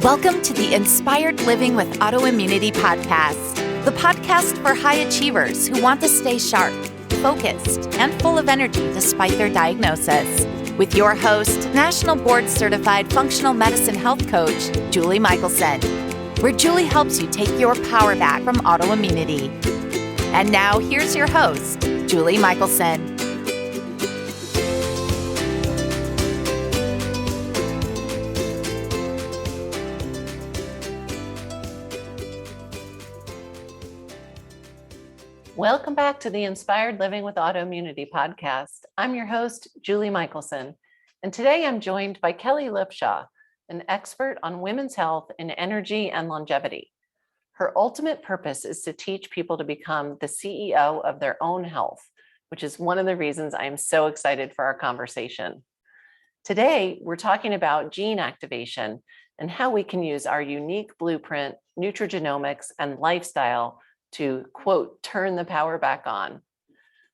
Welcome to the Inspired Living with Autoimmunity podcast, the podcast for high achievers who want to stay sharp, focused, and full of energy despite their diagnosis. With your host, National Board Certified Functional Medicine Health Coach, Julie Michelson, where Julie helps you take your power back from autoimmunity. And now here's your host, Julie Michelson. Welcome back to the Inspired Living with Autoimmunity podcast. I'm your host, Julie Michelson, and today I'm joined by Kellie Lupsha, an expert on women's health in energy and longevity. Her ultimate purpose is to teach people to become the CEO of their own health, which is one of the reasons I am so excited for our conversation. Today, we're talking about gene activation and how we can use our unique blueprint, nutrigenomics, and lifestyle to, quote, turn the power back on.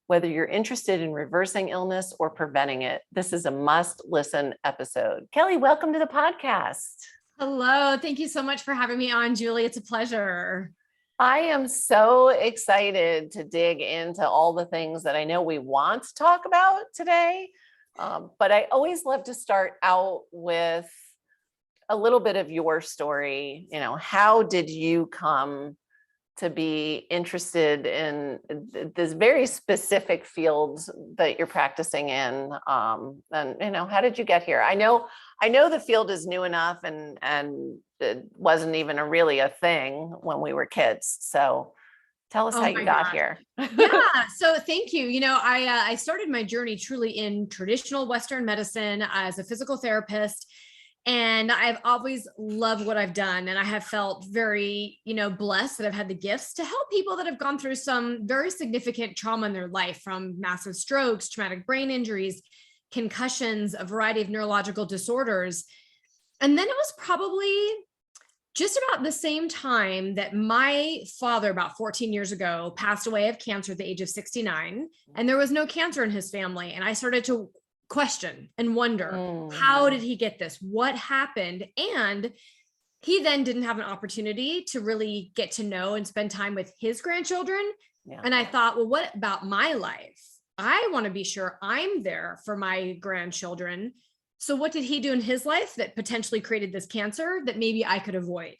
Whether you're interested in reversing illness or preventing it, this is a must-listen episode. Kellie, welcome to the podcast. Hello. Thank you so much for having me on, Julie. It's a pleasure. I am so excited to dig into all the things that I know we want to talk about today, but I always love to start out with a little bit of your story. You know, how did you come to be interested in this very specific fields that you're practicing in? And, you know, how did you get here? I know the field is new enough and it wasn't even really a thing when we were kids. So tell us how you got here. Yeah. So thank you. You know, I started my journey truly in traditional Western medicine as a physical therapist. And I've always loved what I've done. And I have felt very, blessed that I've had the gifts to help people that have gone through some very significant trauma in their life, from massive strokes, traumatic brain injuries, concussions, a variety of neurological disorders. And then it was probably just about the same time that my father, about 14 years ago, passed away of cancer at the age of 69. And there was no cancer in his family. And I started to question and wonder, how did he get this? What happened? And he then didn't have an opportunity to really get to know and spend time with his grandchildren. Yeah. And I thought, well, what about my life? I want to be sure I'm there for my grandchildren. So what did he do in his life that potentially created this cancer that maybe I could avoid?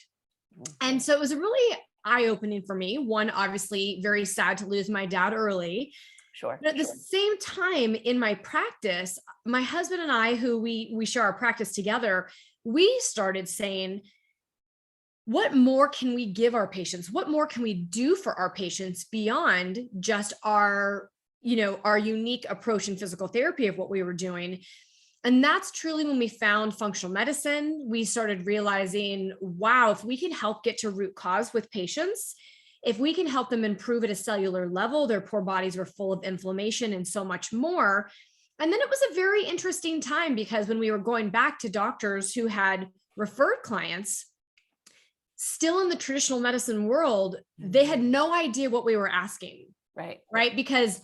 And so it was really eye-opening for me. One, obviously very sad to lose my dad early. Sure. But at the same time, in my practice, my husband and I, who we share our practice together, we started saying, what more can we give our patients? What more can we do for our patients beyond just our unique approach in physical therapy of what we were doing? And that's truly when we found functional medicine. We started realizing, wow, if we can help get to root cause with patients, if we can help them improve at a cellular level, their poor bodies were full of inflammation and so much more. And then it was a very interesting time, because when we were going back to doctors who had referred clients, still in the traditional medicine world, they had no idea what we were asking. Right. Because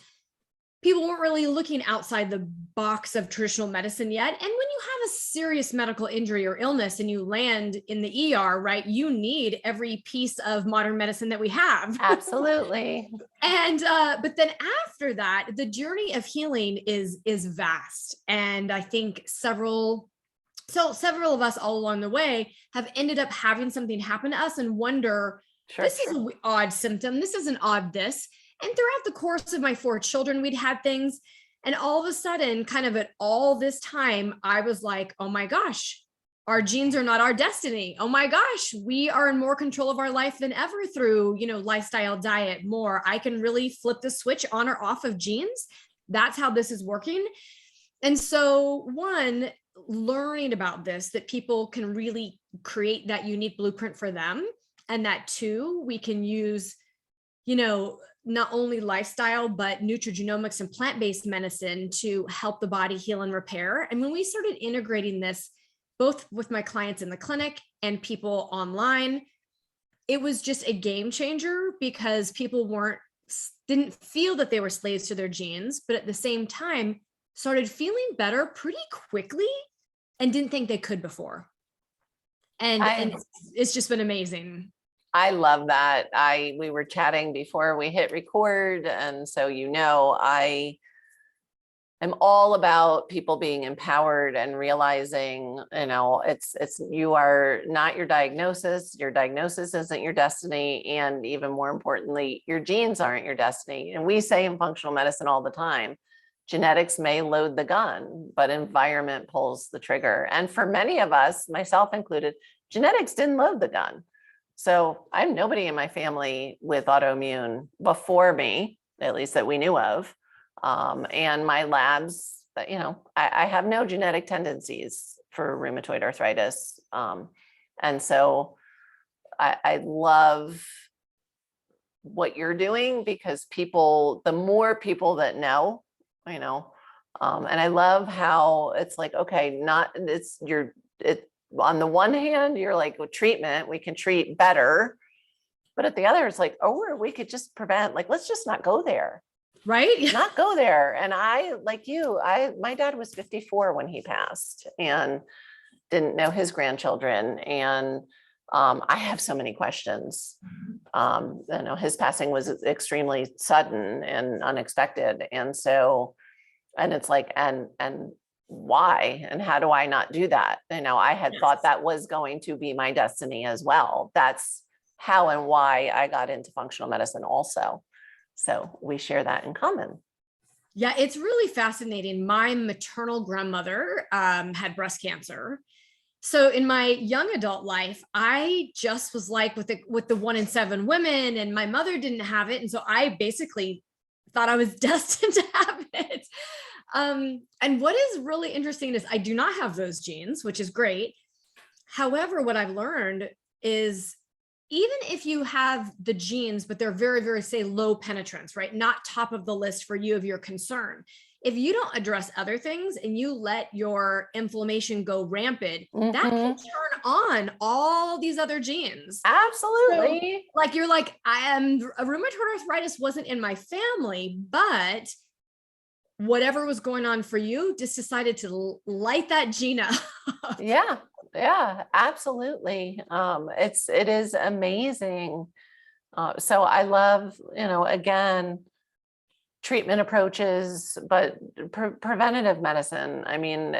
people weren't really looking outside the box of traditional medicine yet. And when you have a serious medical injury or illness and you land in the ER, right, you need every piece of modern medicine that we have. Absolutely. And, but then after that, the journey of healing is vast. And I think several of us all along the way have ended up having something happen to us and wonder, this is an odd symptom. This is an odd this. And throughout the course of my 4 children, we'd had things. And all of a sudden, kind of at all this time, I was like, oh my gosh, our genes are not our destiny. Oh my gosh, we are in more control of our life than ever through, lifestyle, diet, more. I can really flip the switch on or off of genes. That's how this is working. And so, one, learning about this, that people can really create that unique blueprint for them. And that 2, we can use, not only lifestyle, but nutrigenomics and plant-based medicine to help the body heal and repair. And when we started integrating this, both with my clients in the clinic and people online, it was just a game changer, because people didn't feel that they were slaves to their genes, but at the same time started feeling better pretty quickly and didn't think they could before. And it's just been amazing. I love that. We were chatting before we hit record. And so, I am all about people being empowered and realizing, you are not your diagnosis. Your diagnosis isn't your destiny. And even more importantly, your genes aren't your destiny. And we say in functional medicine all the time, genetics may load the gun, but environment pulls the trigger. And for many of us, myself included, genetics didn't load the gun. So I have nobody in my family with autoimmune before me, at least that we knew of. And my labs, I have no genetic tendencies for rheumatoid arthritis. And so I love what you're doing, because the more people that know, and I love how it's like, okay, on the one hand, you're like, with treatment, we can treat better. But at the other, it's like, we could just prevent, like, let's just not go there. Right? Not go there. And I, like you, my dad was 54 when he passed and didn't know his grandchildren. And I have so many questions. His passing was extremely sudden and unexpected. And so, and it's like, and why, and how do I not do that? I had thought that was going to be my destiny as well. That's how and why I got into functional medicine also. So we share that in common. Yeah, it's really fascinating. My maternal grandmother had breast cancer. So in my young adult life, I just was like with the 1 in 7 women, and my mother didn't have it. And so I basically thought I was destined to have it. And what is really interesting is I do not have those genes, which is great. However, what I've learned is even if you have the genes, but they're very, very, say, low penetrance, right? Not top of the list for you of your concern. If you don't address other things and you let your inflammation go rampant, that can turn on all these other genes. Absolutely. So, like, you're like, rheumatoid arthritis wasn't in my family, but whatever was going on for you just decided to light that gene up. Yeah, absolutely. It is amazing. So I love, again, treatment approaches, but preventative medicine. I mean,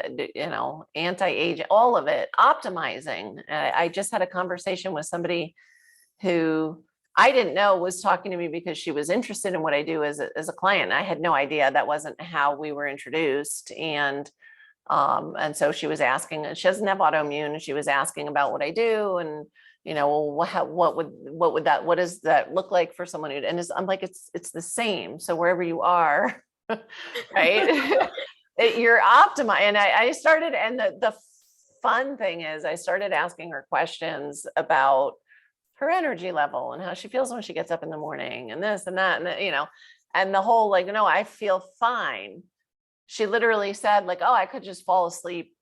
anti-aging, all of it, optimizing. I just had a conversation with somebody who I didn't know was talking to me because she was interested in what I do as a client. I had no idea that wasn't how we were introduced. And so she was asking, she doesn't have autoimmune, and she was asking about what I do, and what does that look like for someone who, and I'm like, it's the same. So wherever you are, right, you're optimized. And I started, and the fun thing is I started asking her questions about her energy level and how she feels when she gets up in the morning, and this and that, and and the whole, like, no, I feel fine. She literally said, like, oh, I could just fall asleep,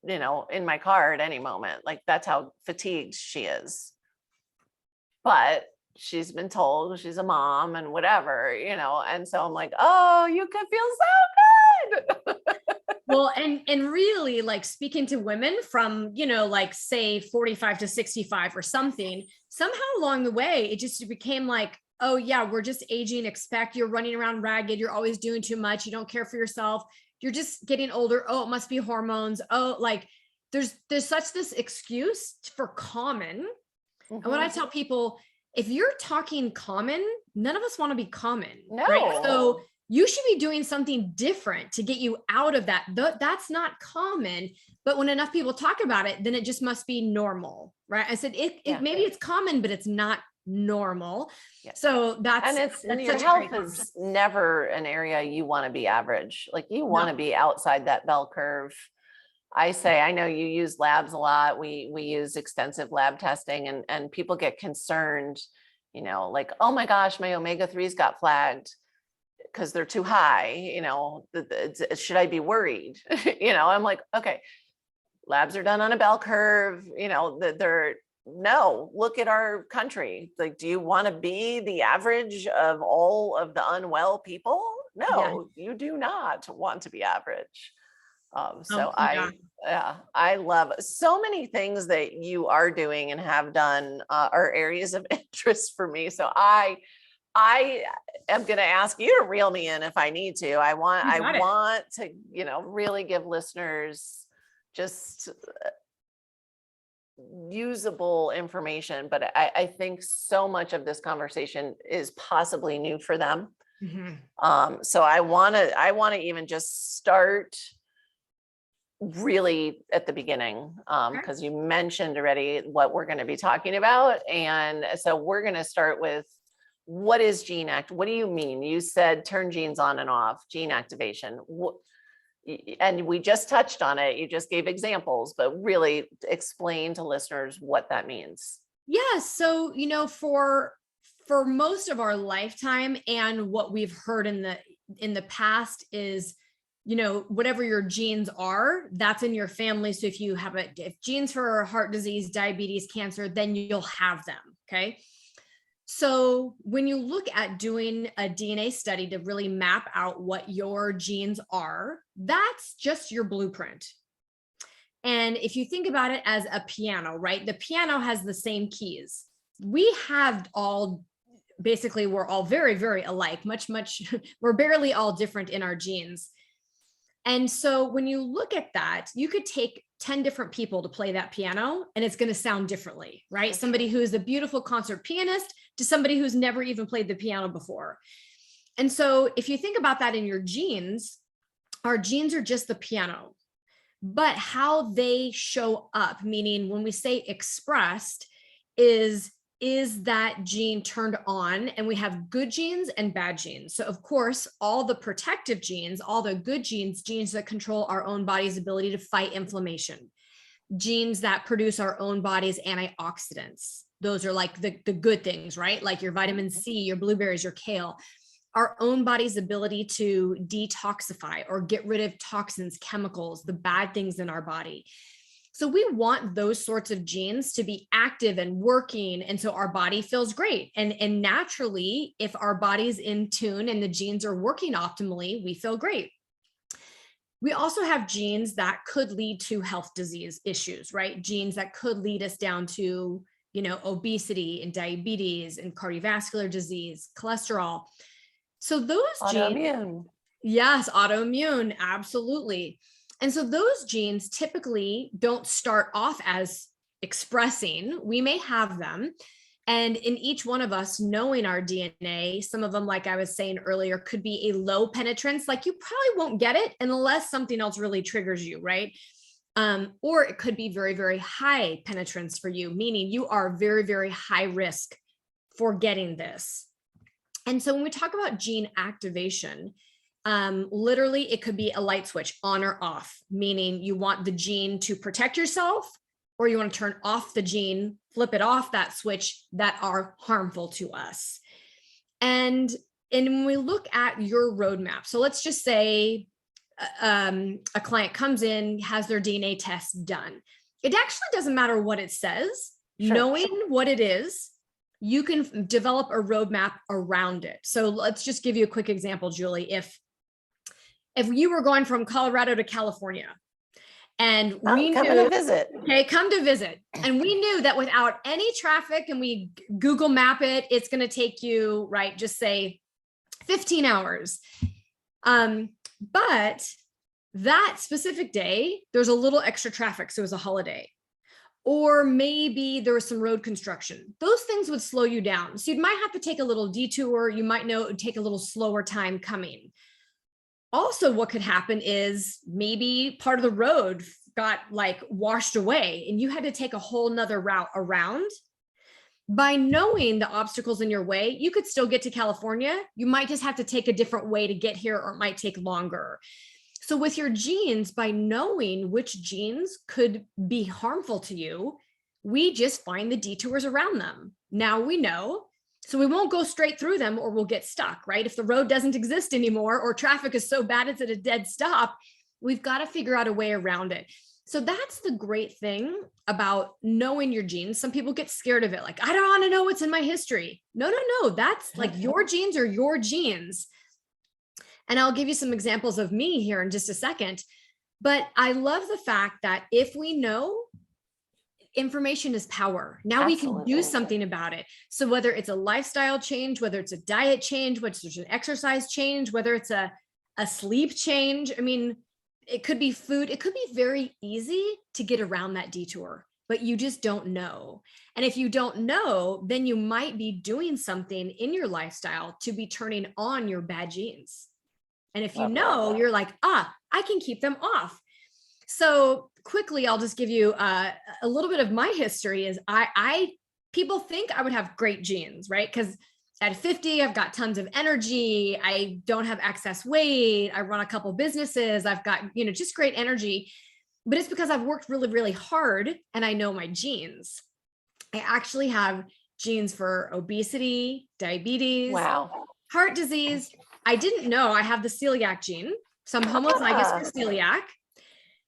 in my car at any moment. Like, that's how fatigued she is. But she's been told she's a mom and whatever, and so I'm like, oh, you could feel so good. Well, and really, like, speaking to women from, like, say 45 to 65 or something, somehow along the way, it just became like, oh yeah, we're just aging, you're running around ragged, you're always doing too much, you don't care for yourself, you're just getting older, oh, it must be hormones, oh, like, there's such this excuse for common. And when I tell people, if you're talking common, none of us want to be common. No. Right? So you should be doing something different to get you out of that. That's not common. But when enough people talk about it, then it just must be normal, right? I said, maybe it's common, but it's not normal. Yeah. So that's your health is never an area you want to be average. Like, you want to be outside that bell curve. I know you use labs a lot. We use extensive lab testing, and people get concerned, like, oh my gosh, my omega-3s got flagged because they're too high. Should I be worried? I'm like, okay, labs are done on a bell curve. No, look at our country. Like, do you want to be the average of all of the unwell people? No, you do not want to be average. So I Yeah, I love so many things that you are doing and have done are areas of interest for me. So I am going to ask you to reel me in if I need to. I want to, really give listeners just usable information, but I think so much of this conversation is possibly new for them. Mm-hmm. So I want to even just start really at the beginning, because you mentioned already what we're going to be talking about. And so we're going to start with, what is gene what do you mean? You said turn genes on and off, gene activation. And we just touched on it. You just gave examples, but really explain to listeners what that means. Yeah. So, for most of our lifetime, and what we've heard in the past is, whatever your genes are, that's in your family. So if genes for heart disease, diabetes, cancer, then you'll have them. Okay. So when you look at doing a DNA study to really map out what your genes are, that's just your blueprint. And if you think about it as a piano, right? The piano has the same keys. We have basically, we're all very, very alike, we're barely all different in our genes. And so when you look at that, you could take 10 different people to play that piano and it's going to sound differently, right? Okay. Somebody who's a beautiful concert pianist to somebody who's never even played the piano before. And so if you think about that in your genes, our genes are just the piano, but how they show up, meaning when we say expressed, is that gene turned on, and we have good genes and bad genes. So of course, all the protective genes, all the good genes that control our own body's ability to fight inflammation, genes that produce our own body's antioxidants. Those are like the good things, right? Like your vitamin C, your blueberries, your kale, our own body's ability to detoxify or get rid of toxins, chemicals, the bad things in our body. So we want those sorts of genes to be active and working. And so our body feels great. And naturally, if our body's in tune and the genes are working optimally, we feel great. We also have genes that could lead to health disease issues, right? Genes that could lead us down to, obesity and diabetes and cardiovascular disease, cholesterol. So those autoimmune. Genes, yes, autoimmune, absolutely. And so those genes typically don't start off as expressing. We may have them. And in each one of us, knowing our DNA, some of them, like I was saying earlier, could be a low penetrance. Like you probably won't get it unless something else really triggers you, right? Or it could be very, very high penetrance for you, meaning you are very, very high risk for getting this. And so when we talk about gene activation, literally it could be a light switch on or off, meaning you want the gene to protect yourself, or you want to turn off the gene, flip it off that switch that are harmful to us. And when we look at your roadmap, so let's just say a client comes in, has their DNA test done. It actually doesn't matter what it says. Sure. Knowing what it is, you can develop a roadmap around it. So let's just give you a quick example, Julie. If you were going from Colorado to California, and we come to visit. Okay, come to visit. And we knew that without any traffic, and we Google map it, it's going to take you, right, just say 15 hours. But that specific day, there's a little extra traffic, so it was a holiday. Or maybe there was some road construction. Those things would slow you down. So you might have to take a little detour. You might know it would take a little slower time coming. Also, what could happen is maybe part of the road got like washed away and you had to take a whole nother route around. By knowing the obstacles in your way, you could still get to California. You might just have to take a different way to get here, or it might take longer. So with your genes, by knowing which genes could be harmful to you, we just find the detours around them. Now we know, so we won't go straight through them or we'll get stuck, right? If the road doesn't exist anymore or traffic is so bad it's at a dead stop, we've got to figure out a way around it. So that's the great thing about knowing your genes. Some people get scared of it. Like, I don't want to know what's in my history. No. That's like your genes are your genes. And I'll give you some examples of me here in just a second. But I love the fact that if we know, information is power. Now we can do something about it. So whether it's a lifestyle change, whether it's a diet change, whether it's an exercise change, whether it's a sleep change, I mean, it could be food. It could be very easy to get around that detour, but you just don't know. And if you don't know, then you might be doing something in your lifestyle to be turning on your bad genes. And if you know, you're like, I can keep them off. So quickly, I'll just give you a little bit of my history. Is people think I would have great genes, right? Because at 50, I've got tons of energy. I don't have excess weight. I run a couple businesses. I've got, just great energy, but it's because I've worked really, really hard and I know my genes. I actually have genes for obesity, diabetes, heart disease. I didn't know I have the celiac gene. So I'm homozygous for celiac.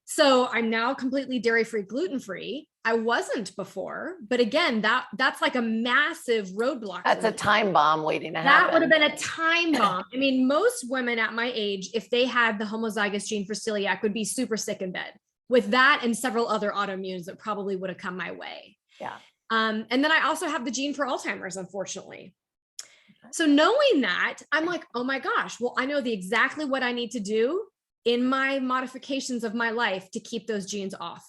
So I'm now completely dairy-free, gluten-free. I wasn't before, but again, that's like a massive roadblock. That's a time bomb waiting to happen. That would have been a time bomb. I mean, most women at my age, if they had the homozygous gene for celiac, would be super sick in bed with that and several other autoimmunes that probably would have come my way. Yeah. And then I also have the gene for Alzheimer's, unfortunately. So knowing that, I'm like, oh my gosh, well, I know exactly what I need to do in my modifications of my life to keep those genes off.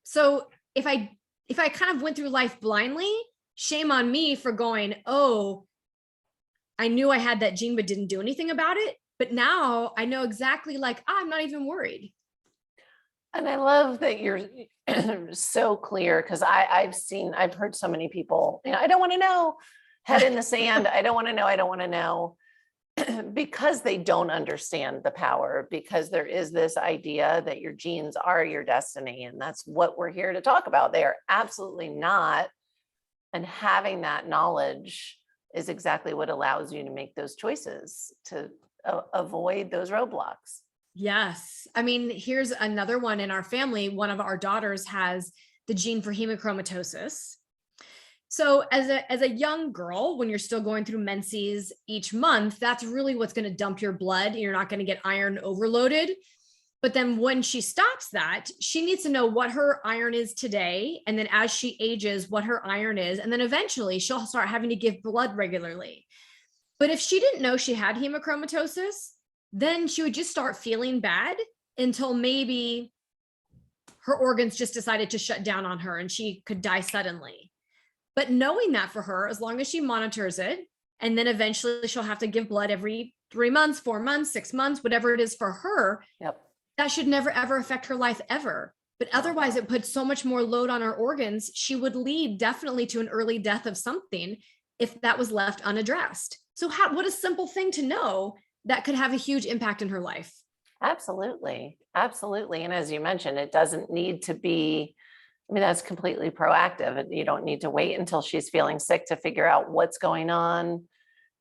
So if I kind of went through life blindly, shame on me for going, oh, I knew I had that gene, but didn't do anything about it. But now I know exactly, like, I'm not even worried. And I love that you're so clear, because I've heard so many people, I don't want to know, head in the sand. I don't want to know. Because they don't understand the power, because there is this idea that your genes are your destiny. And that's what we're here to talk about. They are absolutely not. And having that knowledge is exactly what allows you to make those choices to avoid those roadblocks. Yes. I mean, here's another one in our family. One of our daughters has the gene for hemochromatosis. So as a young girl, when you're still going through menses each month, that's really what's going to dump your blood. You're not going to get iron overloaded. But then when she stops that, she needs to know what her iron is today. And then as she ages, what her iron is. And then eventually she'll start having to give blood regularly. But if she didn't know she had hemochromatosis, then she would just start feeling bad until maybe her organs just decided to shut down on her and she could die suddenly. But knowing that for her, as long as she monitors it, and then eventually she'll have to give blood every 3 months, 4 months, 6 months, whatever it is for her, that should never, ever affect her life ever. But otherwise it puts so much more load on her organs. She would lead definitely to an early death of something if that was left unaddressed. So what a simple thing to know that could have a huge impact in her life. Absolutely. Absolutely. And as you mentioned, it doesn't need to be, that's completely proactive. You don't need to wait until she's feeling sick to figure out what's going on.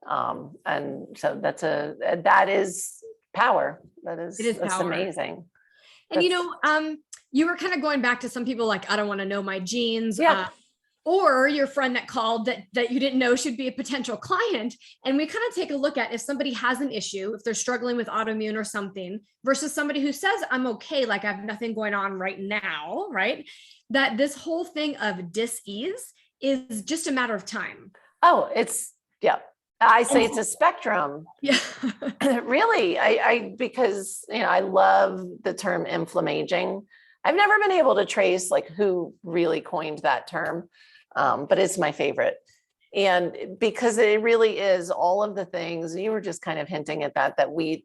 And so that is power. That's power. Amazing. And you were kind of going back to some people like, I don't want to know my genes. Yeah. Or your friend that called that you didn't know should be a potential client. And we kind of take a look at if somebody has an issue, if they're struggling with autoimmune or something, versus somebody who says, I'm okay, like I have nothing going on right now, right? That this whole thing of dis-ease is just a matter of time. Oh, I say it's a spectrum. Yeah. Really, because I love the term inflammaging. I've never been able to trace like who really coined that term, but it's my favorite. And because it really is all of the things you were just kind of hinting at that we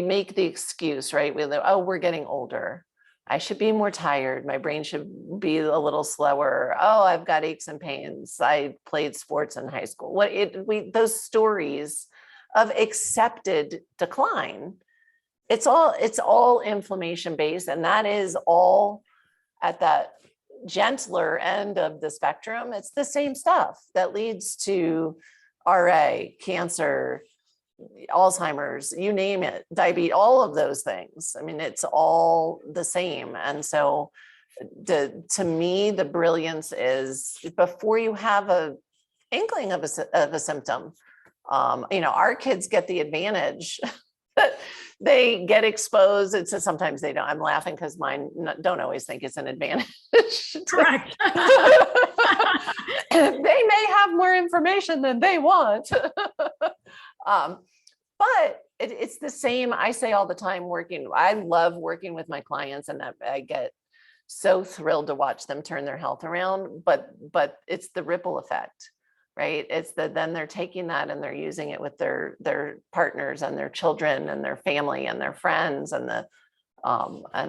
make the excuse, right? We're getting older. I should be more tired. My brain should be a little slower. Oh, I've got aches and pains. I played sports in high school. Those stories of accepted decline. It's all inflammation based, and that is all at that gentler end of the spectrum. It's the same stuff that leads to RA, cancer, Alzheimer's, you name it, diabetes, all of those things. It's all the same. And so to me, the brilliance is before you have a inkling of a symptom, our kids get the advantage they get exposed. It's sometimes they don't. I'm laughing because mine don't always think it's an advantage. Correct. They may have more information than they want. But it's the same. I say all the time I love working with my clients, and I get so thrilled to watch them turn their health around, but it's the ripple effect, right? It's then they're taking that and they're using it with their partners and their children and their family and their friends and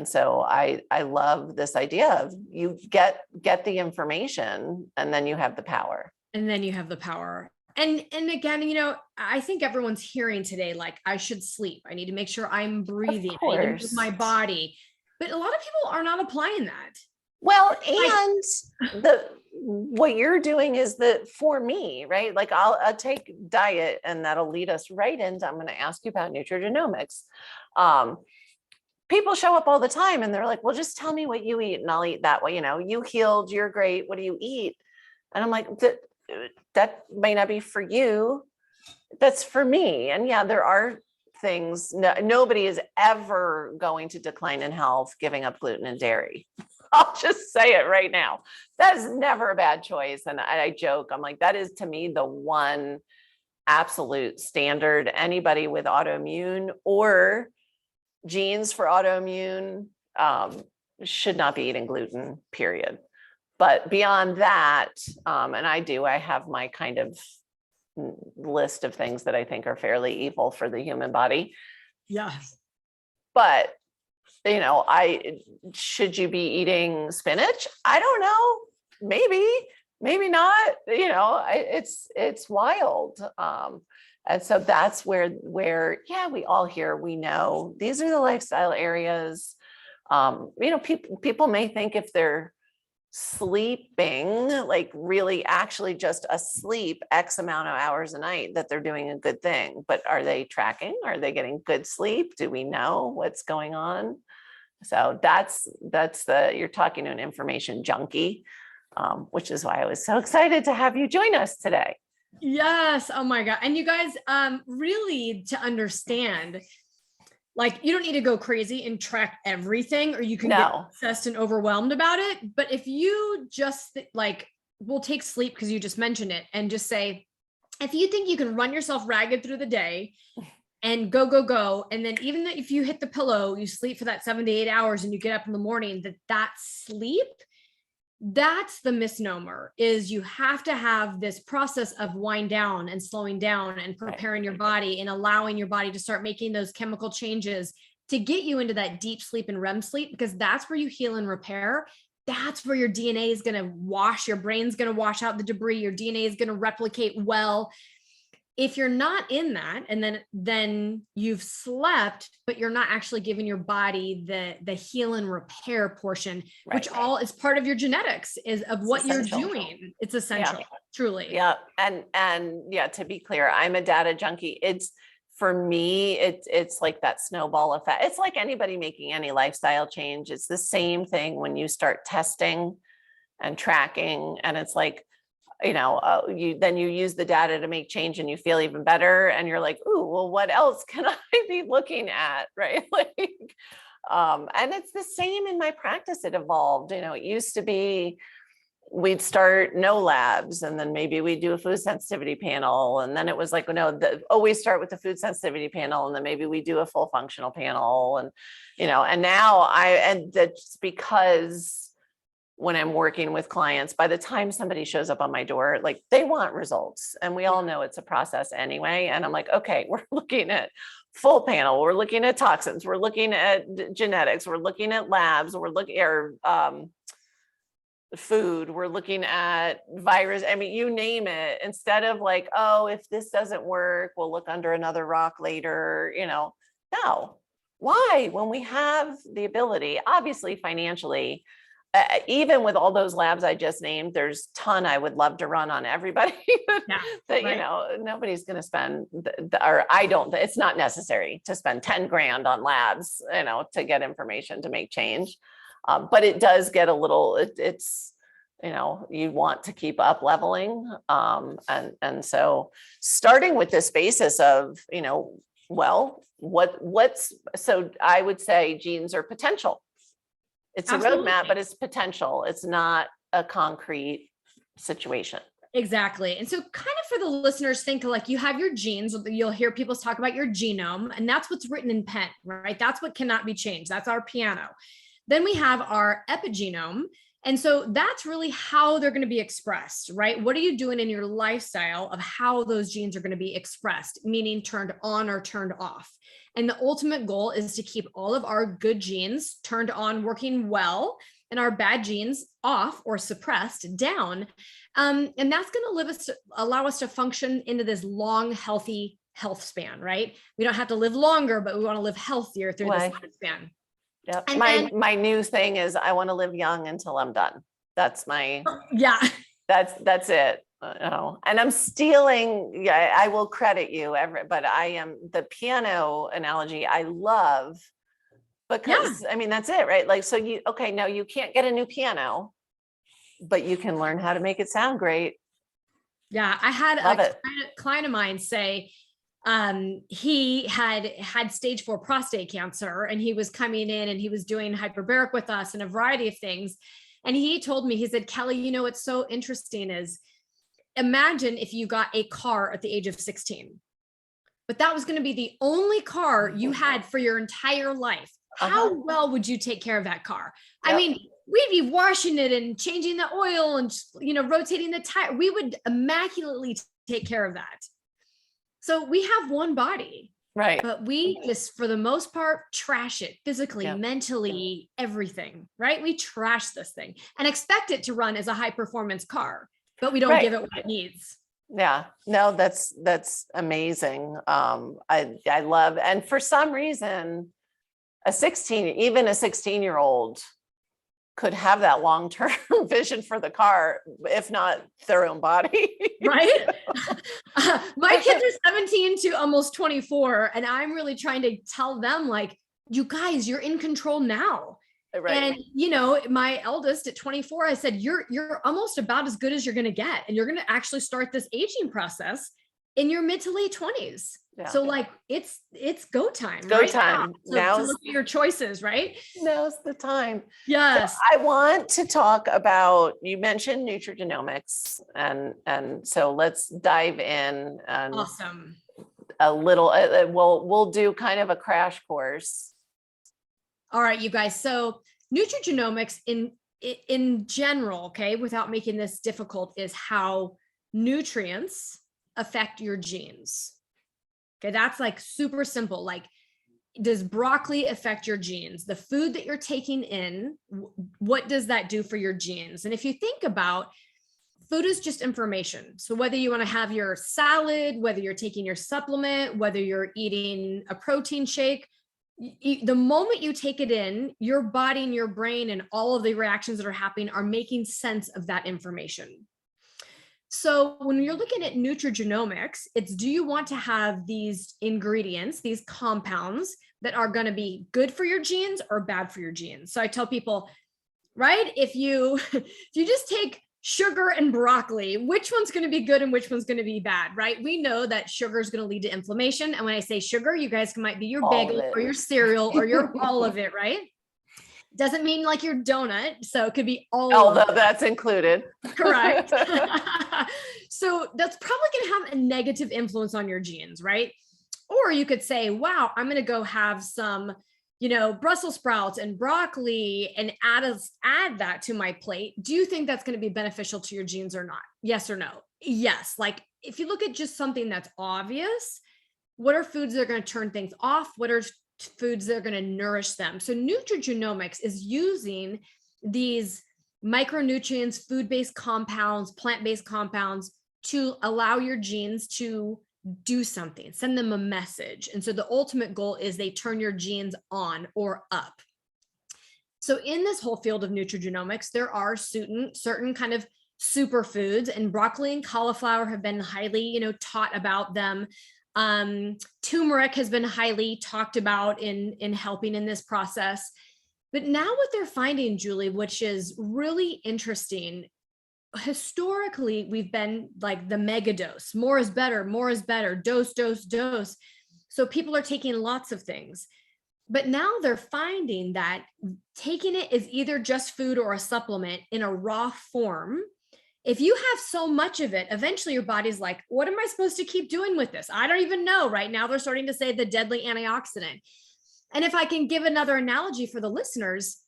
so I love this idea of you get the information and then you have the power. And then you have the power. And again, I think everyone's hearing today, like, I should sleep. I need to make sure I'm breathing. I need to move my body. But a lot of people are not applying that. Well, and what you're doing is that for me, right? Like I'll take diet, and that'll lead us right into, I'm going to ask you about Nutrigenomics. People show up all the time and they're like, well, just tell me what you eat and I'll eat that way. You healed, you're great. What do you eat? And I'm like, that may not be for you. That's for me. And yeah, there are things, nobody is ever going to decline in health giving up gluten and dairy. I'll just say it right now. That is never a bad choice. And I joke, I'm like, that is to me the one absolute standard. Anybody with autoimmune or genes for autoimmune should not be eating gluten, period. But beyond that, and I have my kind of list of things that I think are fairly evil for the human body. Yes. But, should you be eating spinach? I don't know. Maybe not, it's wild. And so that's where, yeah, we all hear, we know these are the lifestyle areas. People may think if they're sleeping, like really actually just asleep X amount of hours a night, that they're doing a good thing. But are they tracking? Are they getting good sleep? Do we know what's going on? So that's you're talking to an information junkie, which is why I was so excited to have you join us today. Yes. Oh my God. And you guys, really to understand, like, you don't need to go crazy and track everything, or you can get obsessed and overwhelmed about it. But if you just we'll take sleep, because you just mentioned it, and just say, if you think you can run yourself ragged through the day and go, and then even if you hit the pillow, you sleep for that 7 to 8 hours and you get up in the morning, that sleep, that's the misnomer. Is you have to have this process of wind down and slowing down and preparing your body and allowing your body to start making those chemical changes to get you into that deep sleep and REM sleep, because that's where you heal and repair. That's where your DNA is going to wash, your brain's going to wash out the debris, your DNA is going to replicate well. If you're not in that, and then you've slept, but you're not actually giving your body the heal and repair portion, which all is part of your genetics, is of what you're doing. It's essential, truly. Yeah. And yeah, to be clear, I'm a data junkie. For me, it's like that snowball effect. It's like anybody making any lifestyle change. It's the same thing when you start testing and tracking, and it's like, then you use the data to make change and you feel even better. And you're like, ooh, well, what else can I be looking at? Right. And it's the same in my practice. It evolved. It used to be, we'd start no labs, and then maybe we'd do a food sensitivity panel. And then it was like, no, always start with the food sensitivity panel. And then maybe we do a full functional panel. And, and now that's because when I'm working with clients, by the time somebody shows up on my door, like, they want results, and we all know it's a process anyway. And I'm like, okay, we're looking at full panel. We're looking at toxins. We're looking at genetics. We're looking at labs. We're looking at food. We're looking at virus. I mean, you name it, instead of like, oh, if this doesn't work, we'll look under another rock later, no. Why? When we have the ability, obviously financially, even with all those labs I just named, there's a ton I would love to run on everybody nobody's going to spend, it's not necessary to spend 10 grand on labs, to get information to make change. But it does get a little, it's, you want to keep up leveling. And so starting with this basis of, Well, so I would say genes are potential. It's a Absolutely. roadmap, but it's potential. It's not a concrete situation. Exactly. And so kind of for the listeners, think like you have your genes, you'll hear people talk about your genome, and that's what's written in pen, right? That's what cannot be changed. That's our piano. Then we have our epigenome. And so that's really how they're going to be expressed, right? What are you doing in your lifestyle of how those genes are going to be expressed, meaning turned on or turned off? And the ultimate goal is to keep all of our good genes turned on, working well, and our bad genes off or suppressed down. And that's going to allow us to function into this long, healthy health span, right? We don't have to live longer, but we want to live healthier through this lifespan. Yep. And my new thing is I want to live young until I'm done. That's my, that's it. And I'm stealing, I will credit you but I am the piano analogy I love because I mean, that's it, right? Like, so no, you can't get a new piano, but you can learn how to make it sound great. Yeah. I had a client of mine say, he had stage 4 prostate cancer, and he was coming in and he was doing hyperbaric with us and a variety of things. And he told me, he said, Kelly, what's so interesting is imagine if you got a car at the age of 16, but that was going to be the only car you had for your entire life. How well would you take care of that car? Yep. I mean, we'd be washing it and changing the oil and, rotating the tire. We would immaculately take care of that. So we have one body, right? But we just, for the most part, trash it physically, mentally, everything, right? We trash this thing and expect it to run as a high performance car, but we don't give it what it needs. Yeah, no, that's amazing. I love, and for some reason, even a 16-year-old could have that long-term vision for the car, if not their own body. Right? My kids are 17 to almost 24. And I'm really trying to tell them, like, you guys, you're in control now. Right. And, my eldest at 24, I said, you're almost about as good as you're going to get. And you're going to actually start this aging process in your mid to late 20s. Yeah. So like, it's go time. Go time. Now to look at your choices, right? Now's the time. Yes. So I want to talk about, you mentioned nutrigenomics, and so let's dive in. And awesome. A little, we'll do kind of a crash course. All right, you guys. So nutrigenomics in general, okay, without making this difficult, is how nutrients affect your genes. Okay, that's like super simple. Like, does broccoli affect your genes? The food that you're taking in, what does that do for your genes? And if you think about, food is just information. So whether you want to have your salad, whether you're taking your supplement, whether you're eating a protein shake, the moment you take it in, your body and your brain and all of the reactions that are happening are making sense of that information. So when you're looking at nutrigenomics, it's, do you want to have these ingredients, these compounds that are going to be good for your genes or bad for your genes? So I tell people, right, if you just take sugar and broccoli, which one's going to be good and which one's going to be bad, right? We know that sugar is going to lead to inflammation. And when I say sugar, you guys might be your bagel or your cereal or your all of it, right? Doesn't mean like your donut. So it could be all. Although that's included. Correct. So that's probably going to have a negative influence on your genes, right? Or you could say, wow, I'm going to go have some, Brussels sprouts and broccoli and add that to my plate. Do you think that's going to be beneficial to your genes or not? Yes or no? Yes. Like, if you look at just something that's obvious, what are foods that are going to turn things off? What are foods that are going to nourish them? So nutrigenomics is using these micronutrients, food-based compounds, plant-based compounds to allow your genes to do something, send them a message. And so the ultimate goal is they turn your genes on or up. So in this whole field of nutrigenomics, there are certain kind of superfoods, and broccoli and cauliflower have been highly, taught about them. Turmeric has been highly talked about in helping in this process. But now what they're finding, Julie, which is really interesting, historically, we've been like the mega dose, more is better, dose. So people are taking lots of things, but now they're finding that taking it is either just food or a supplement in a raw form. If you have so much of it, eventually your body's like, what am I supposed to keep doing with this? I don't even know. Right now, they're starting to say the deadly antioxidant. And if I can give another analogy for the listeners,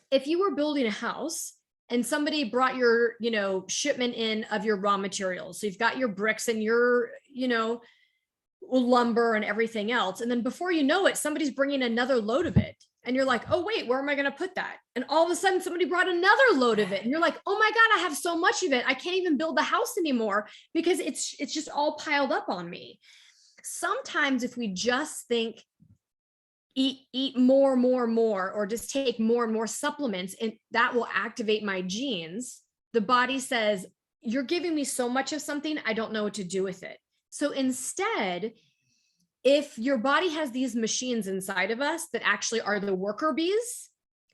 if you were building a house and somebody brought your, shipment in of your raw materials, so you've got your bricks and your, lumber and everything else. And then before you know it, somebody's bringing another load of it. And you're like, oh, wait, where am I going to put that? And all of a sudden somebody brought another load of it. And you're like, oh my God, I have so much of it. I can't even build the house anymore because it's just all piled up on me. Sometimes if we just think, eat more, or just take more and more supplements, and that will activate my genes. The body says, you're giving me so much of something, I don't know what to do with it. So instead, if your body has these machines inside of us that actually are the worker bees,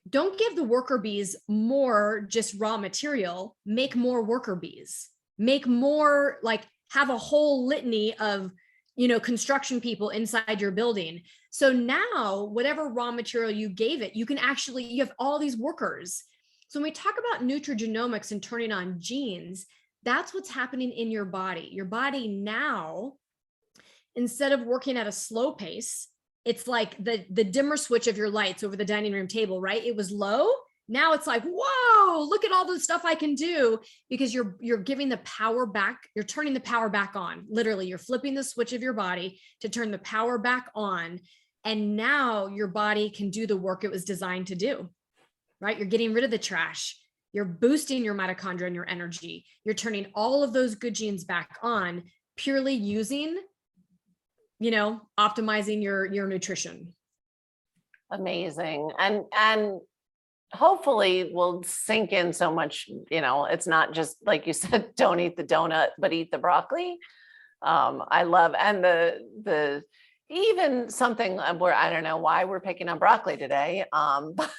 don't give the worker bees more just raw material, make more worker bees, make more, like have a whole litany of, construction people inside your building. So now whatever raw material you gave it, you have all these workers. So when we talk about nutrigenomics and turning on genes, that's what's happening in your body. Your body now, instead of working at a slow pace, it's like the dimmer switch of your lights over the dining room table, right? It was low. Now it's like, whoa, look at all the stuff I can do, because you're giving the power back. You're turning the power back on. Literally, you're flipping the switch of your body to turn the power back on. And now your body can do the work it was designed to do, right? You're getting rid of the trash. You're boosting your mitochondria and your energy. You're turning all of those good genes back on, purely using, optimizing your nutrition. Amazing. And hopefully will sink in so much, it's not just like you said, don't eat the donut, but eat the broccoli. I love, and the even something where I don't know why we're picking on broccoli today. But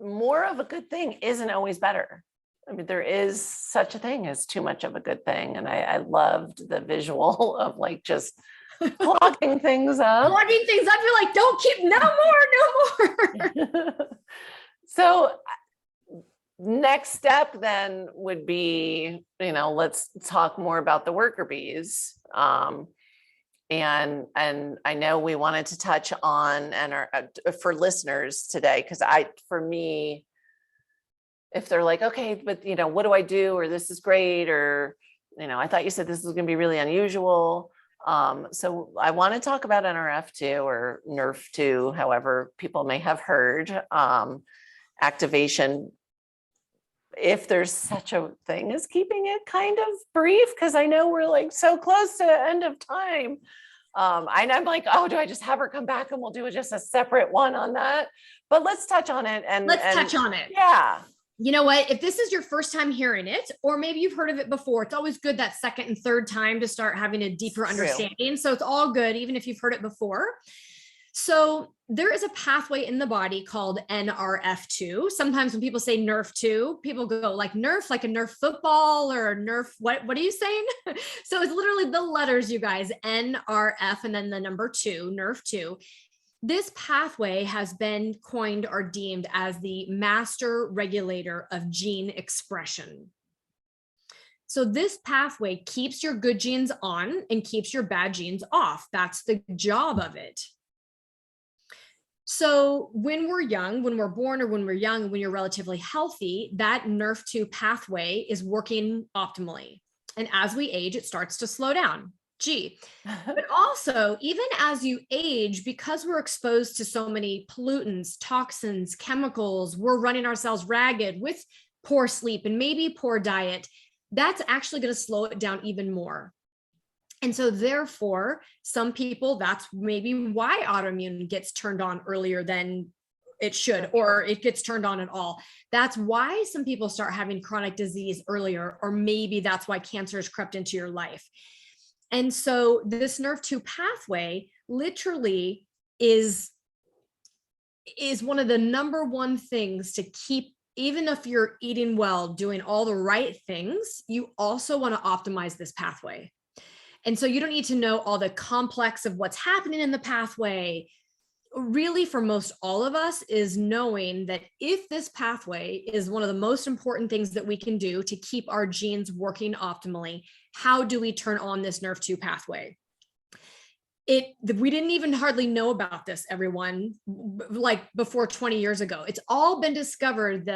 more of a good thing isn't always better. I mean, there is such a thing as too much of a good thing. And I loved the visual of like just clogging things up. You're like, don't keep, no more. So next step then would be, let's talk more about the worker bees. And I know we wanted to touch on, and for listeners today, because for me, if they're like, okay, but what do I do? Or this is great. Or, I thought you said this was going to be really unusual. So I want to talk about NRF2 or NRF2, however people may have heard, activation, if there's such a thing as keeping it kind of brief, because I know we're like so close to the end of time. And I'm like, oh, do I just have her come back and we'll do just a separate one on that? But let's touch on it. Touch on it. Yeah. You know what? If this is your first time hearing it, or maybe you've heard of it before, it's always good that second and third time to start having a deeper understanding. So it's all good, even if you've heard it before. So there is a pathway in the body called NRF2. Sometimes when people say NRF2, people go like Nerf, like a Nerf football, or Nerf, what are you saying? So it's literally the letters, you guys, NRF, and then the number 2, NRF2. This pathway has been coined or deemed as the master regulator of gene expression. So this pathway keeps your good genes on and keeps your bad genes off. That's the job of it. So when we're young, when we're born, or when we're young, when you're relatively healthy, that NRF2 pathway is working optimally. And as we age, it starts to slow down. But also, even as you age, because we're exposed to so many pollutants, toxins, chemicals, we're running ourselves ragged with poor sleep and maybe poor diet, that's actually going to slow it down even more. And so therefore, some people, that's maybe why autoimmune gets turned on earlier than it should, or it gets turned on at all. That's why some people start having chronic disease earlier, or maybe that's why cancer has crept into your life. And so this NRF2 pathway literally is one of the number one things to keep, even if you're eating well, doing all the right things, you also want to optimize this pathway. And so you don't need to know all the complex of what's happening in the pathway. Really, for most all of us, is knowing that if this pathway is one of the most important things that we can do to keep our genes working optimally, how do we turn on this NRF2 pathway? We didn't even hardly know about this, everyone, like before 20 years ago. It's all been discovered.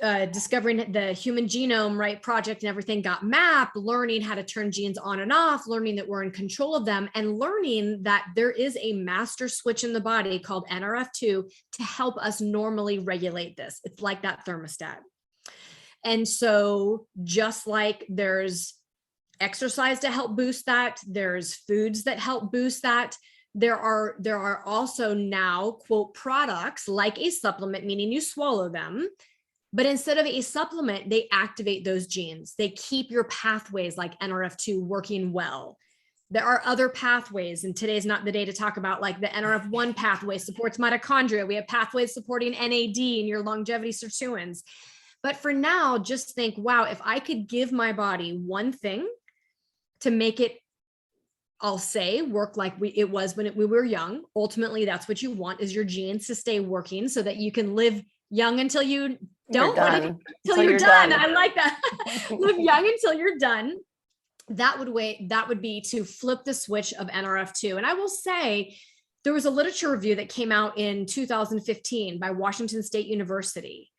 Discovering the human genome, right, project and everything got mapped, learning how to turn genes on and off, learning that we're in control of them, and learning that there is a master switch in the body called NRF2 to help us normally regulate this. It's like that thermostat. And so just like there's exercise to help boost that, there's foods that help boost that, there are also now, quote, products like a supplement, meaning you swallow them. But instead of a supplement, they activate those genes. They keep your pathways like NRF2 working well. There are other pathways, and today's not the day to talk about like the NRF1 pathway supports mitochondria. We have pathways supporting NAD and your longevity sirtuins. But for now, just think, wow, if I could give my body one thing to make it, I'll say, work like it was when we were young. Ultimately, that's what you want, is your genes to stay working so that you can live young until you don't, until you're done. I like that. Live young until you're done. That would be to flip the switch of NRF2. And I will say, there was a literature review that came out in 2015 by Washington State University.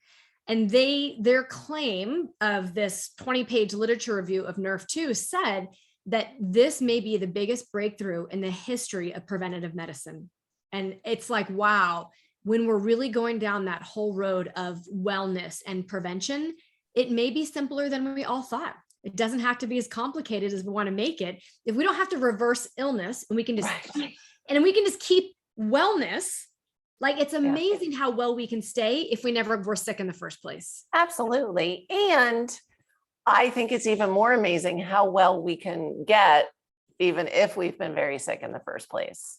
And their claim of this 20-page literature review of NRF2 said that this may be the biggest breakthrough in the history of preventative medicine. And it's like, wow, when we're really going down that whole road of wellness and prevention, it may be simpler than we all thought. It doesn't have to be as complicated as we want to make it. If we don't have to reverse illness and we can just keep wellness, like it's amazing how well we can stay if we never were sick in the first place. Absolutely. And I think it's even more amazing how well we can get, even if we've been very sick in the first place.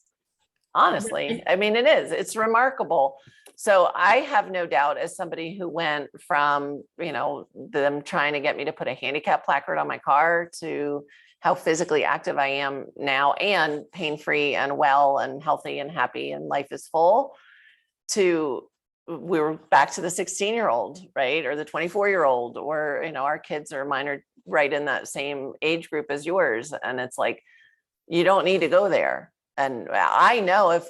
Honestly, I mean, it's remarkable. So I have no doubt, as somebody who went from, them trying to get me to put a handicap placard on my car to how physically active I am now, and pain-free and well and healthy and happy and life is full, to we were back to the 16-year-old, right? Or the 24-year-old, or, our kids or mine are right in that same age group as yours. And it's like, you don't need to go there. And I know if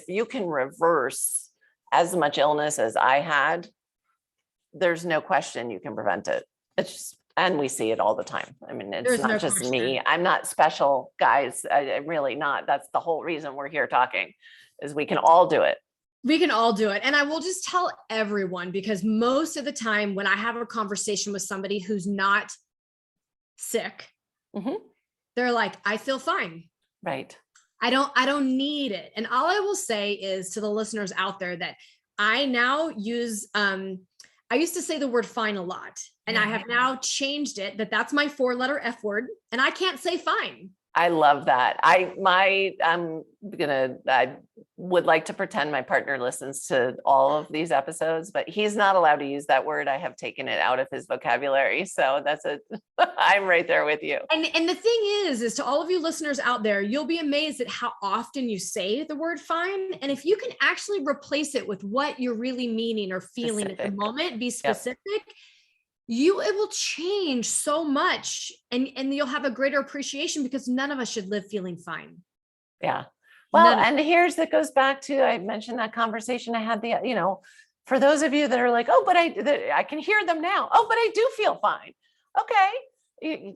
you can reverse as much illness as I had, there's no question you can prevent it. And we see it all the time. I mean, it's not just me. I'm not special, guys. I'm really not. That's the whole reason we're here talking, is we can all do it. We can all do it. And I will just tell everyone, because most of the time when I have a conversation with somebody who's not sick, they're like, I feel fine. Right. I don't need it. And all I will say is to the listeners out there that I now use, I used to say the word fine a lot, and I have now changed it, that's my 4-letter F word, and I can't say fine. I love that. I would like to pretend my partner listens to all of these episodes, but he's not allowed to use that word. I have taken it out of his vocabulary. So I'm right there with you. And the thing is to all of you listeners out there, you'll be amazed at how often you say the word fine. And if you can actually replace it with what you're really meaning or feeling at the moment, be specific. Yep. It will change so much, and you'll have a greater appreciation, because none of us should live feeling fine. Yeah. Well, and that goes back to, I mentioned that conversation I had for those of you that are like, oh, but I can hear them now. Oh, but I do feel fine. Okay.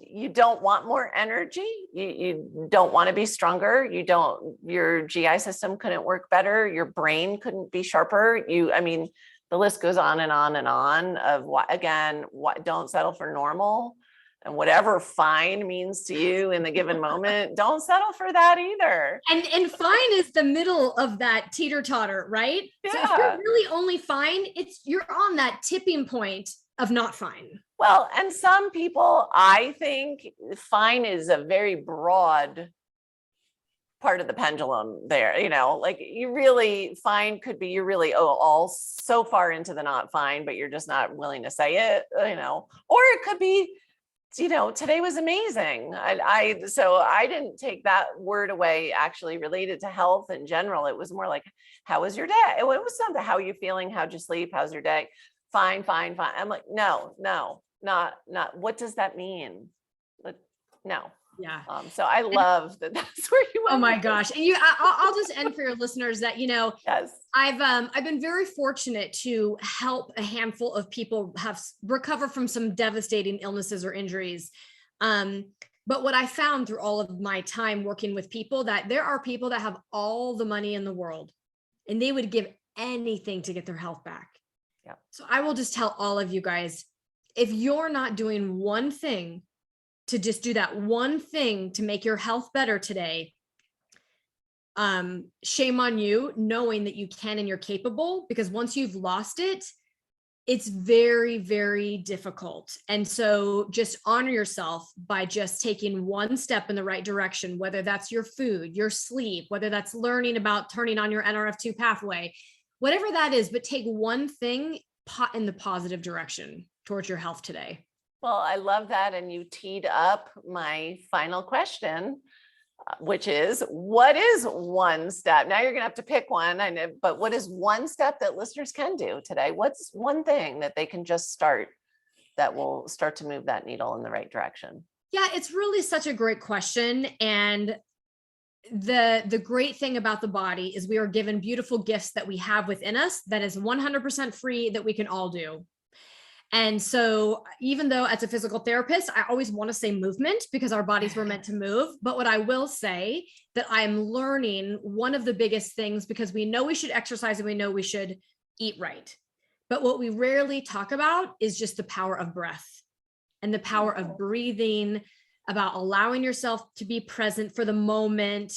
You don't want more energy. You don't want to be stronger. Your GI system couldn't work better. Your brain couldn't be sharper. The list goes on and on and on of don't settle for normal, and whatever fine means to you in the given moment, don't settle for that either. And fine is the middle of that teeter-totter, right? Yeah. So if you're really only fine, you're on that tipping point of not fine. Well, and some people, I think fine is a very broad part of the pendulum there, like you really fine could be, you're really all so far into the not fine, but you're just not willing to say it, or it could be today was amazing. So I didn't take that word away, actually related to health in general. It was more like, how was your day? It was something, how are you feeling? How'd you sleep? How's your day? Fine. I'm like, no, not, what does that mean? No. Yeah. So I love that that's where you went. Oh my gosh. And I'll just end for your listeners that, yes, I've been very fortunate to help a handful of people recover from some devastating illnesses or injuries. But what I found through all of my time working with people, that there are people that have all the money in the world and they would give anything to get their health back. Yeah. So I will just tell all of you guys, if you're not doing one thing to just do that one thing to make your health better today, shame on you, knowing that you can and you're capable, because once you've lost it, it's very, very difficult. And so just honor yourself by just taking one step in the right direction, whether that's your food, your sleep, whether that's learning about turning on your NRF2 pathway, whatever that is, but take one thing in the positive direction towards your health today. Well, I love that. And you teed up my final question, which is, what is one step? Now you're going to have to pick one, but what is one step that listeners can do today? What's one thing that they can just start that will start to move that needle in the right direction? Yeah, it's really such a great question. And the great thing about the body is we are given beautiful gifts that we have within us that is 100% free, that we can all do. And so even though as a physical therapist, I always want to say movement because our bodies were meant to move. But what I will say that I'm learning, one of the biggest things, because we know we should exercise and we know we should eat right. But what we rarely talk about is just the power of breath and the power of breathing, about allowing yourself to be present for the moment,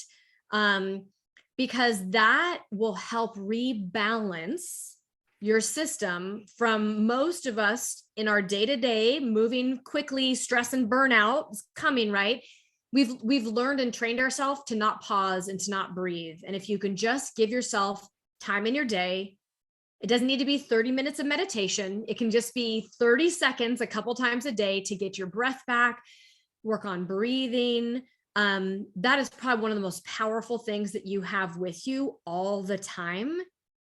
because that will help rebalance your system from most of us in our day-to-day, moving quickly, stress and burnout is coming, right? We've learned and trained ourselves to not pause and to not breathe. And if you can just give yourself time in your day, it doesn't need to be 30 minutes of meditation. It can just be 30 seconds a couple times a day to get your breath back, work on breathing. That is probably one of the most powerful things that you have with you all the time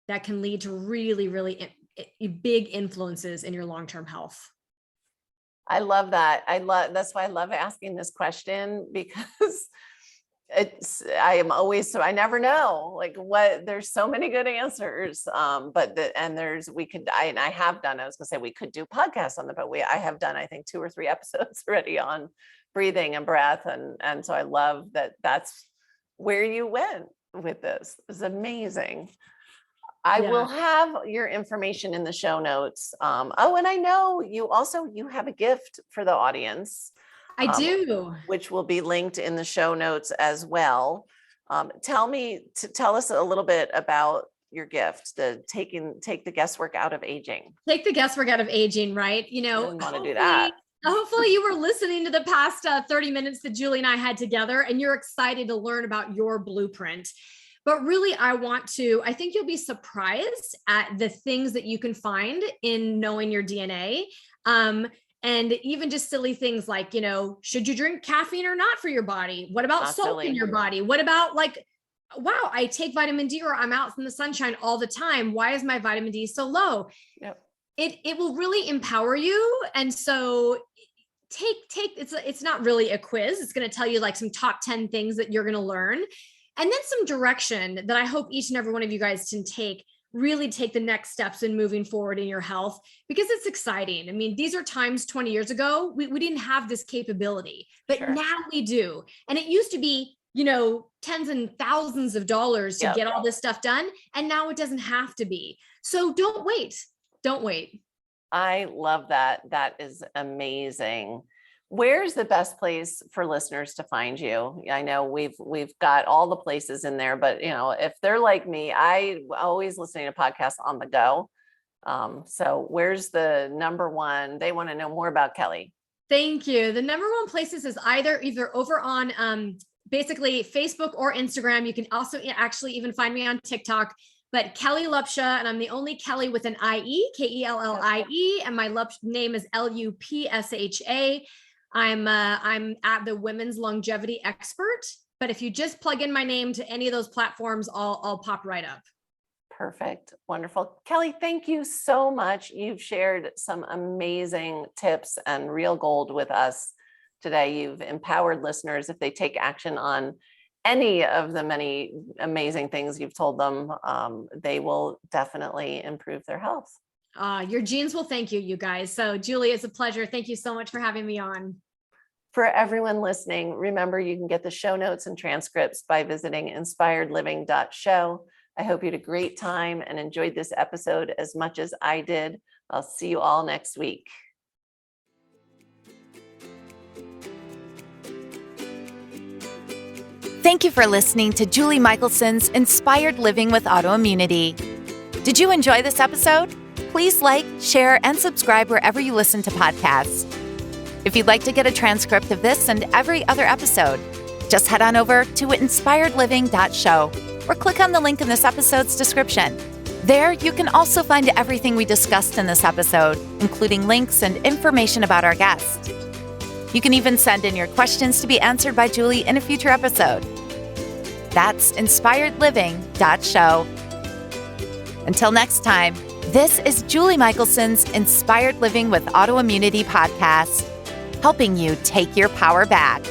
that can lead to really, really big influences in your long-term health. I love that. That's why I love asking this question, because I never know, like, there's so many good answers. But I have done, I was gonna say we could do podcasts on but I have done, I think 2 or 3 episodes already on breathing and breath. And so I love that that's where you went with this. It's amazing. I will have your information in the show notes. And I know you have a gift for the audience. I do. Which will be linked in the show notes as well. Tell us a little bit about your gift, take the guesswork out of aging. Take the guesswork out of aging, right? I didn't want to do that. Hopefully you were listening to the past 30 minutes that Julie and I had together, and you're excited to learn about your blueprint. But really, I think you'll be surprised at the things that you can find in knowing your DNA. And even just silly things like, should you drink caffeine or not for your body? What about salt in your body? What about wow, I take vitamin D or I'm out in the sunshine all the time. Why is my vitamin D so low? Yep. It will really empower you. And so it's not really a quiz. It's going to tell you some top 10 things that you're going to learn. And then some direction that I hope each and every one of you guys can really take the next steps in moving forward in your health, because it's exciting. I mean, these are times 20 years ago, we didn't have this capability, but sure, now we do. And it used to be, tens and thousands of dollars to get all this stuff done. And now it doesn't have to be. So don't wait. Don't wait. I love that. That is amazing. Where's the best place for listeners to find you? I know we've got all the places in there, but if they're like me, I always listening to podcasts on the go. So where's the number one? They want to know more about Kellie. Thank you. The number one places is either over on basically Facebook or Instagram. You can also actually even find me on TikTok. But Kellie Lupsha, and I'm the only Kellie with an IE, Kellie, and my name is Lupsha. I'm at the Women's Longevity Expert, but if you just plug in my name to any of those platforms, I'll pop right up. Perfect. Wonderful. Kellie, thank you so much. You've shared some amazing tips and real gold with us today. You've empowered listeners. If they take action on any of the many amazing things you've told them, they will definitely improve their health. Your genes will thank you, you guys. So Julie, it's a pleasure. Thank you so much for having me on. For everyone listening, remember you can get the show notes and transcripts by visiting inspiredliving.show. I hope you had a great time and enjoyed this episode as much as I did. I'll see you all next week. Thank you for listening to Julie Michelson's Inspired Living with Autoimmunity. Did you enjoy this episode? Please like, share, and subscribe wherever you listen to podcasts. If you'd like to get a transcript of this and every other episode, just head on over to inspiredliving.show or click on the link in this episode's description. There, you can also find everything we discussed in this episode, including links and information about our guest. You can even send in your questions to be answered by Julie in a future episode. That's inspiredliving.show. Until next time, this is Julie Michelson's Inspired Living with Autoimmunity podcast, helping you take your power back.